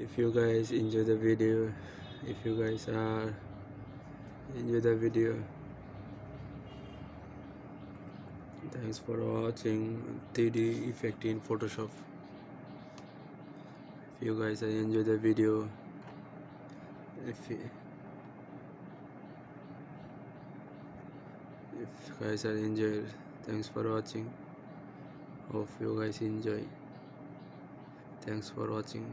If you guys enjoy the video, if you guys are enjoy the video, thanks for watching 3D effect in Photoshop. If you guys enjoy the video, if you guys are enjoyed, thanks for watching. Hope you guys enjoy. Thanks for watching.